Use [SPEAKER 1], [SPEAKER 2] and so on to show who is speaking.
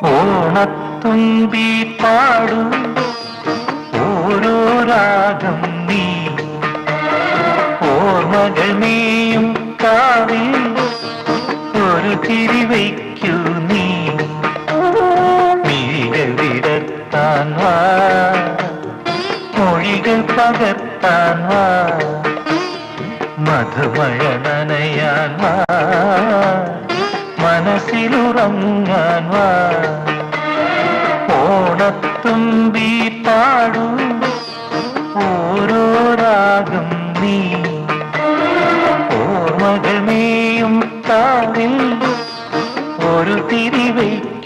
[SPEAKER 1] ഓണത്തുമ്പി പാടു ഓരോ രാഗം നീ ഓർമ്മകൾ നീയും കാവിൽ ഒരു തിരി വയ്ക്കൂ നീ മിഴികൾ വിടത്താൻ വാ മൊഴികൾ പകർത്താൻ വാ മധുമഴ നനയാൻ വാ മനസ്സിലുറങ്ങാൻ വാ ഓണത്തുമ്പി പാടു ഓരോ രാഗം നീ ഓർമ്മകൾ നീയും കാവിൽ ഒരു തിരി വയ്ക്കും